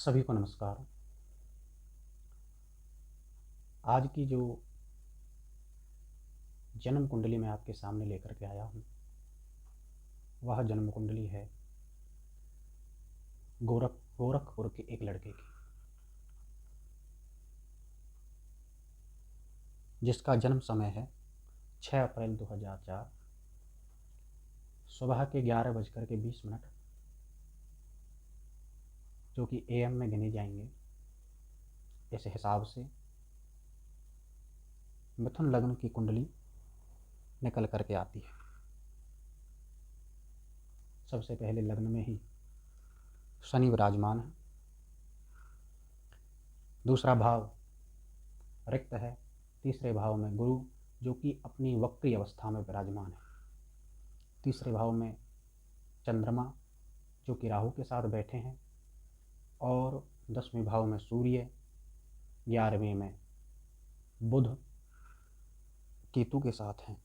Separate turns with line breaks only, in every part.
सभी को नमस्कार। आज की जो जन्म कुंडली मैं आपके सामने लेकर के आया हूँ वह जन्म कुंडली है गोरखपुर के एक लड़के की, जिसका जन्म समय है 6 अप्रैल 2004 सुबह के 11:20, जो कि AM में गिने जाएंगे। इस हिसाब से मिथुन लग्न की कुंडली निकल करके आती है। सबसे पहले लग्न में ही शनि विराजमान है, दूसरा भाव रिक्त है, तीसरे भाव में गुरु जो कि अपनी वक्री अवस्था में विराजमान है, तीसरे भाव में चंद्रमा जो कि राहु के साथ बैठे हैं, और 10वें भाव में सूर्य, 11वें में बुध केतु के साथ हैं।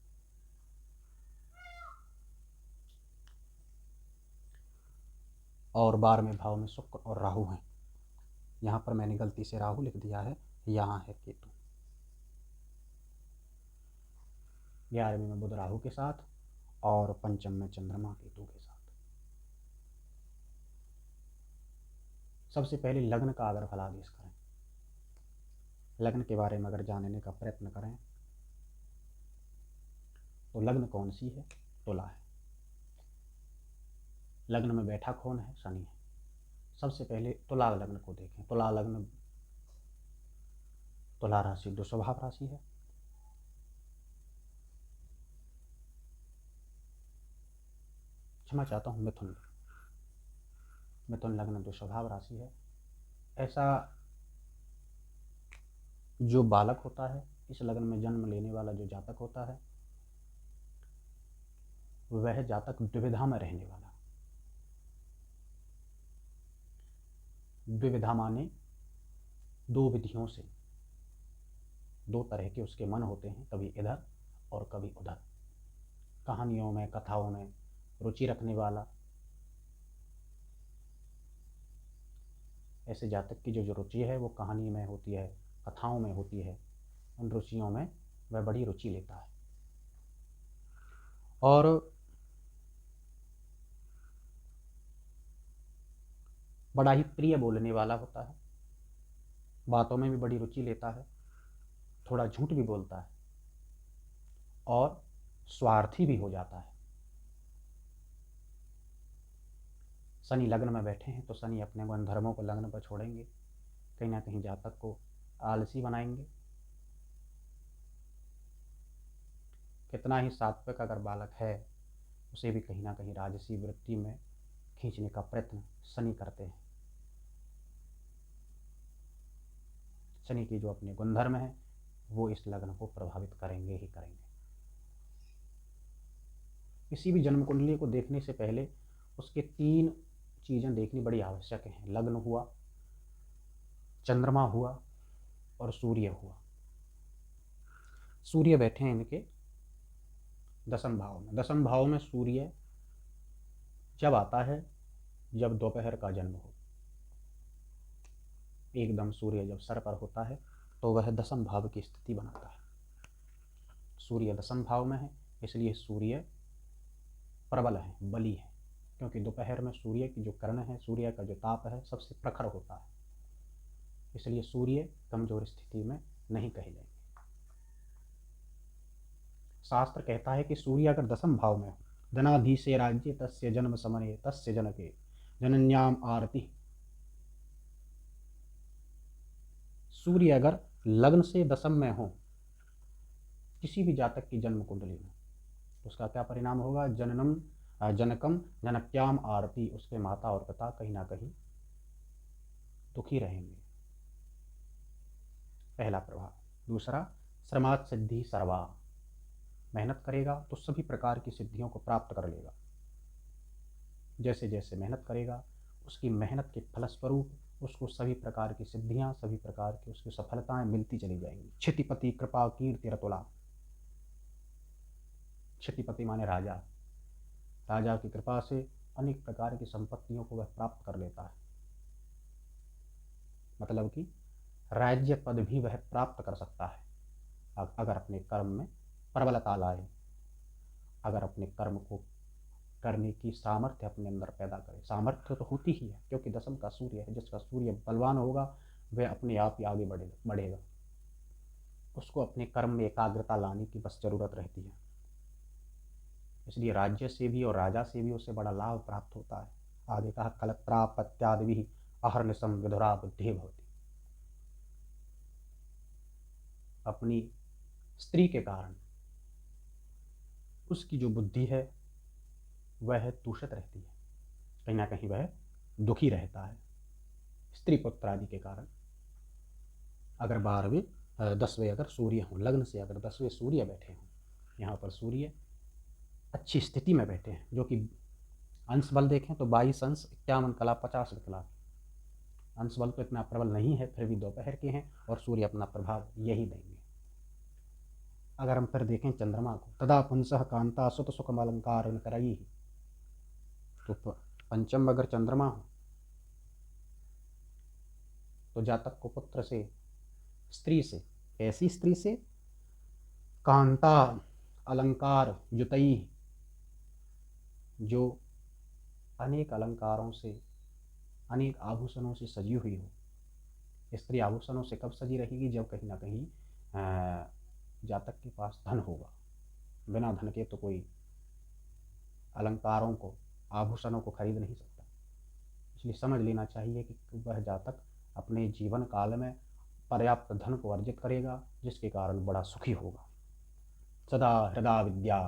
और 12वें भाव में शुक्र और राहु हैं। यहाँ पर मैंने गलती से राहु लिख दिया है, यहाँ है केतु। 11वें में बुध राहु के साथ और पंचम में चंद्रमा केतु के साथ। सबसे पहले लग्न का अगर फलादेश करें, लग्न के बारे में अगर जानने का प्रयत्न करें तो लग्न कौन सी है? तुला है। लग्न में बैठा कौन है? शनि है। सबसे पहले तुला लग्न को देखें। तुला लग्न, तुला राशि दुस्वभाव राशि है। क्षमा चाहता हूँ, मिथुन लग्न दुस्वभाव राशि है। ऐसा जो बालक होता है, इस लग्न में जन्म लेने वाला जो जातक होता है, वह जातक द्विविधा में रहने वाला। द्विविधा माने दो विधियों से, दो तरह के उसके मन होते हैं, कभी इधर और कभी उधर। कहानियों में, कथाओं में रुचि रखने वाला। ऐसे जातक की जो रुचि है वो कहानी में होती है, कथाओं में होती है। उन रुचियों में वह बड़ी रुचि लेता है और बड़ा ही प्रिय बोलने वाला होता है। बातों में भी बड़ी रुचि लेता है, थोड़ा झूठ भी बोलता है और स्वार्थी भी हो जाता है। शनि लग्न में बैठे हैं तो शनि अपने गुणधर्मों को लग्न पर छोड़ेंगे, कहीं ना कहीं जातक को आलसी बनाएंगे। कितना ही सात्विक अगर बालक है, उसे भी कहीं ना कहीं राजसी वृत्ति में खींचने का प्रयत्न शनि करते हैं। शनि की जो अपने गुणधर्म है वो इस लग्न को प्रभावित करेंगे ही करेंगे। किसी भी जन्म कुंडली को देखने से पहले उसके 3 चीज़ें देखनी बड़ी आवश्यक हैं। लग्न हुआ, चंद्रमा हुआ और सूर्य हुआ। सूर्य बैठे हैं इनके 10वें भाव में। 10वें भाव में सूर्य जब आता है जब दोपहर का जन्म हो, एकदम सूर्य जब सर पर होता है तो वह 10वें भाव की स्थिति बनाता है। सूर्य 10वें भाव में है, इसलिए सूर्य प्रबल है, बली है, क्योंकि दोपहर में सूर्य की जो किरण है, सूर्य का जो ताप है सबसे प्रखर होता है, इसलिए सूर्य कमजोर स्थिति में नहीं कहे जाएंगे। शास्त्र कहता है कि सूर्य अगर 10वें भाव में हो, धनाधीशे राज्य तस्य जन्म समये तस्य जनके जनन्याम आरती। सूर्य अगर लग्न से 10वें में हो किसी भी जातक की जन्म कुंडली में, उसका क्या परिणाम होगा? जनकम जनक्याम आरती। उसके माता और पिता कहीं ना कहीं दुखी रहेंगे, पहला प्रभाव। दूसरा, श्रमात् सिद्धि सर्वा। मेहनत करेगा तो सभी प्रकार की सिद्धियों को प्राप्त कर लेगा। जैसे जैसे मेहनत करेगा उसकी मेहनत के फलस्वरूप उसको सभी प्रकार की सिद्धियां, सभी प्रकार की उसकी सफलताएं मिलती चली जाएंगी। क्षितिपति कृपा कीर्ति रतुला। क्षितिपति माने राजा। राजा की कृपा से अनेक प्रकार की संपत्तियों को वह प्राप्त कर लेता है। मतलब कि राज्य पद भी वह प्राप्त कर सकता है अगर अपने कर्म में प्रबलता लाए, अगर अपने कर्म को करने की सामर्थ्य अपने अंदर पैदा करे। सामर्थ्य तो होती ही है, क्योंकि दशम का सूर्य है, जिसका सूर्य बलवान होगा वह अपने आप ही आगे बढ़ेगा। उसको अपने कर्म में एकाग्रता लाने की बस जरूरत रहती है। इसलिए राज्य से भी और राजा से भी उसे बड़ा लाभ प्राप्त होता है। आगे कहा कलत्रापत्यादि अहर्निशम विधुरा बुद्धि भवती। अपनी स्त्री के कारण उसकी जो बुद्धि है वह दूषित रहती है, कहीं ना कहीं वह दुखी रहता है। स्त्री पुत्र आदि के कारण अगर 12वें 10वें अगर सूर्य हों, लग्न से अगर 10वें सूर्य बैठे हों, यहाँ पर सूर्य अच्छी स्थिति में बैठे हैं, जो कि अंश बल देखें तो 22 अंश 51 कला 50 कला। अंश बल तो इतना प्रबल नहीं है, फिर भी दोपहर के हैं और सूर्य अपना प्रभाव यही देंगे। अगर हम फिर देखें चंद्रमा को, तदा पुंसः कांता सुत सुखम अलंकार करई, तो पंचम अगर चंद्रमा हो तो जातक को पुत्र से, स्त्री से, ऐसी स्त्री से कांता अलंकार युतई, जो अनेक अलंकारों से, अनेक आभूषणों से सजी हुई हो। स्त्री आभूषणों से कब सजी रहेगी? जब कहीं ना कहीं जातक के पास धन होगा। बिना धन के तो कोई अलंकारों को, आभूषणों को खरीद नहीं सकता। इसलिए समझ लेना चाहिए कि वह जातक अपने जीवन काल में पर्याप्त धन को अर्जित करेगा, जिसके कारण बड़ा सुखी होगा। सदा हृदय विद्या,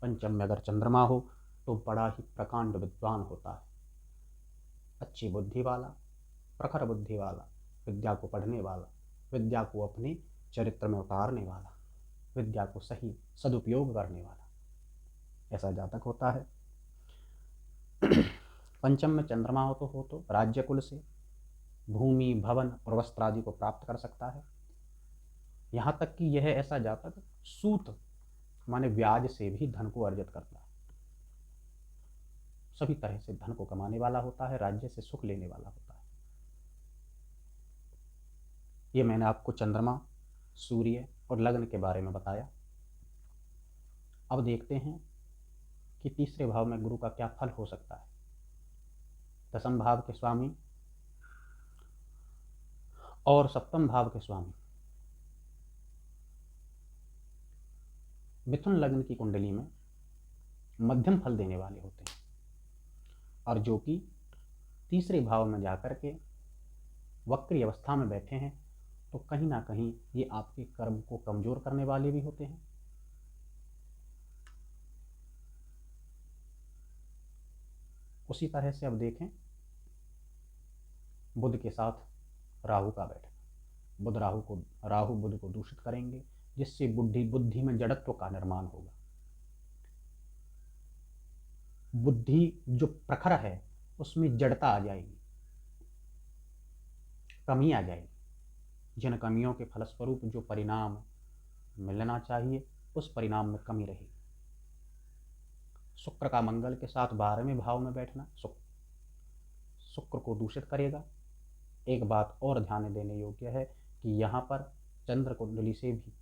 पंचम में अगर चंद्रमा हो तो बड़ा ही प्रकांड विद्वान होता है, अच्छी बुद्धि वाला, प्रखर बुद्धि वाला, विद्या को पढ़ने वाला, विद्या को अपने चरित्र में उतारने वाला, विद्या को सही सदुपयोग करने वाला, ऐसा जातक होता है। पंचम में चंद्रमा हो तो राज्य कुल से भूमि, भवन और वस्त्र आदि को प्राप्त कर सकता है। यहाँ तक कि यह ऐसा जातक सूत माने ब्याज से भी धन को अर्जित करता है। सभी तरह से धन को कमाने वाला होता है, राज्य से सुख लेने वाला होता है। ये मैंने आपको चंद्रमा, सूर्य और लग्न के बारे में बताया। अब देखते हैं कि तीसरे भाव में गुरु का क्या फल हो सकता है। दसम भाव के स्वामी और सप्तम भाव के स्वामी मिथुन लग्न की कुंडली में मध्यम फल देने वाले होते हैं, और जो कि तीसरे भाव में जाकर के वक्री अवस्था में बैठे हैं, तो कहीं ना कहीं ये आपके कर्म को कमजोर करने वाले भी होते हैं। उसी तरह से अब देखें बुध के साथ राहु का बैठना। बुध राहु बुध को दूषित करेंगे, जिससे बुद्धि में जड़त्व का निर्माण होगा। बुद्धि जो प्रखर है उसमें जड़ता आ जाएगी, कमी आ जाएगी। जिन कमियों के फलस्वरूप जो परिणाम मिलना चाहिए उस परिणाम में कमी रहेगी। शुक्र का मंगल के साथ 12वें भाव में बैठना शुक्र को दूषित करेगा। एक बात और ध्यान देने योग्य है कि यहाँ पर चंद्र कुंडली से भी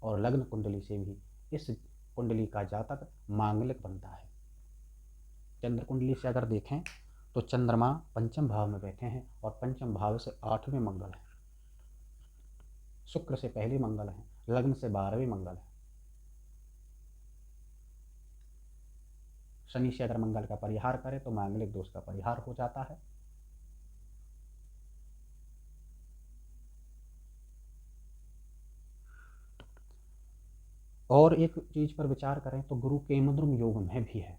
और लग्न कुंडली से भी इस कुंडली का जातक मांगलिक बनता है। चंद्र कुंडली से अगर देखें तो चंद्रमा पंचम भाव में बैठे हैं और पंचम भाव से 8वें मंगल है, शुक्र से पहले मंगल है, लग्न से 12वें मंगल है। शनि से अगर मंगल का परिहार करें तो मांगलिक दोष का परिहार हो जाता है। और एक चीज पर विचार करें तो गुरु केमद्रुम योग में भी है।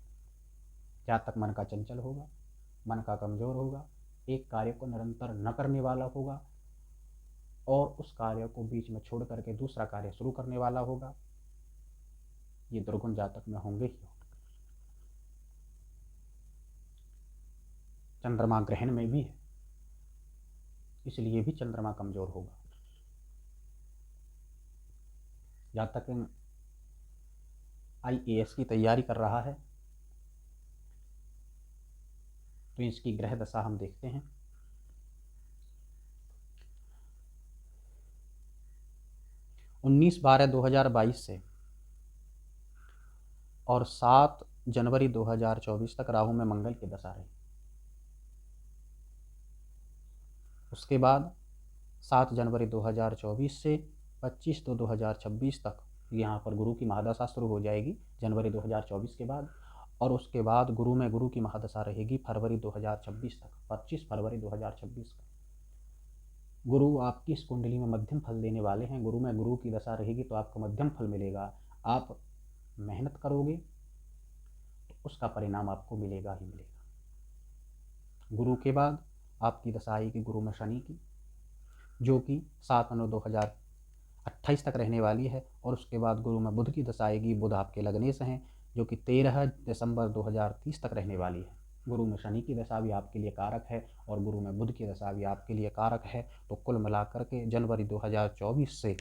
जातक मन का चंचल होगा, मन का कमजोर होगा, एक कार्य को निरंतर न करने वाला होगा और उस कार्य को बीच में छोड़ करके दूसरा कार्य शुरू करने वाला होगा। ये दुर्गुण जातक में होंगे ही। चंद्रमा ग्रहण में भी है, इसलिए भी चंद्रमा कमजोर होगा। जातक IAS की तैयारी कर रहा है तो इसकी ग्रह दशा हम देखते हैं। 19/12/2022 से और 7 जनवरी 2024 तक राहु में मंगल की दशा रही। उसके बाद 7 जनवरी 2024 से 25/2/2026 तक यहाँ पर गुरु की महादशा शुरू हो जाएगी जनवरी 2024 के बाद। और उसके बाद गुरु में गुरु की महादशा रहेगी फरवरी 2026 तक, 25 फरवरी 2026 तक। गुरु आपकी इस कुंडली में मध्यम फल देने वाले हैं। गुरु में गुरु की दशा रहेगी तो आपको मध्यम फल मिलेगा। आप मेहनत करोगे तो उसका परिणाम आपको मिलेगा ही मिलेगा। गुरु के बाद आपकी दशा आएगी गुरु में शनि की, जो कि 7/9/2028 तक रहने वाली है। और उसके बाद गुरु में बुध की दशा आएगी। बुध आपके लग्नेश हैं, जो कि 13 दिसंबर 2030 तक रहने वाली है। गुरु में शनि की दशा भी आपके लिए कारक है और गुरु में बुध की दशा भी आपके लिए कारक है। तो कुल मिलाकर के जनवरी 2024 से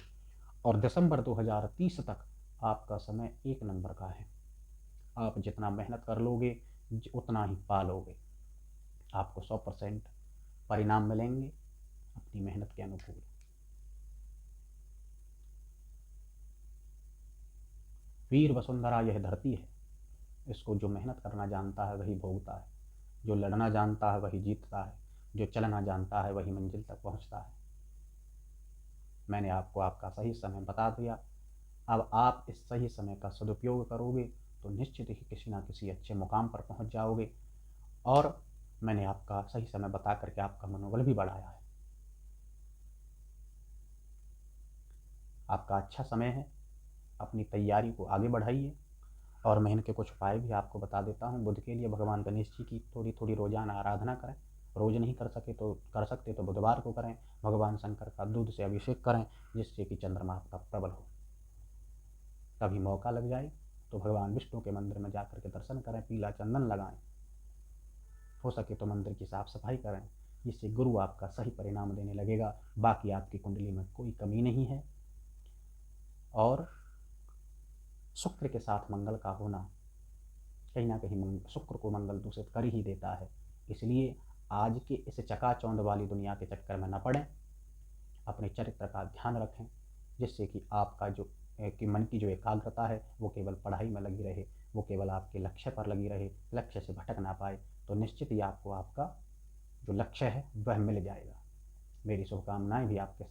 और दिसंबर 2030 तक आपका समय एक नंबर का है। आप जितना मेहनत कर लोगे उतना ही पालोगे। आपको 100% परिणाम मिलेंगे अपनी मेहनत के अनुकूल। वीर वसुंधरा यह धरती है, इसको जो मेहनत करना जानता है वही भोगता है, जो लड़ना जानता है वही जीतता है, जो चलना जानता है वही मंजिल तक पहुंचता है। मैंने आपको आपका सही समय बता दिया। अब आप इस सही समय का सदुपयोग करोगे तो निश्चित ही किसी ना किसी अच्छे मुकाम पर पहुंच जाओगे। और मैंने आपका सही समय बता करके आपका मनोबल भी बढ़ाया है। आपका अच्छा समय है, अपनी तैयारी को आगे बढ़ाइए। और मैं इनके कुछ उपाय भी आपको बता देता हूँ। बुध के लिए भगवान गणेश जी की थोड़ी थोड़ी रोजाना आराधना करें। रोज नहीं कर सकते तो बुधवार को करें। भगवान शंकर का दूध से अभिषेक करें, जिससे कि चंद्रमा आपका प्रबल हो। कभी मौका लग जाए तो भगवान विष्णु के मंदिर में जाकर के दर्शन करें, पीला चंदन लगाएं। हो सके तो मंदिर की साफ सफाई करें, जिससे गुरु आपका सही परिणाम देने लगेगा। बाकी आपकी कुंडली में कोई कमी नहीं है। और शुक्र के साथ मंगल का होना कहीं ना कहीं शुक्र को मंगल दूषित कर ही देता है। इसलिए आज के इस चकाचौंध वाली दुनिया के चक्कर में न पड़ें। अपने चरित्र का ध्यान रखें, जिससे कि आपका जो कि मन की जो एकाग्रता है वो केवल पढ़ाई में लगी रहे, वो केवल आपके लक्ष्य पर लगी रहे, लक्ष्य से भटक ना पाए। तो निश्चित ही आपको आपका जो लक्ष्य है वह मिल जाएगा। मेरी शुभकामनाएं भी आपके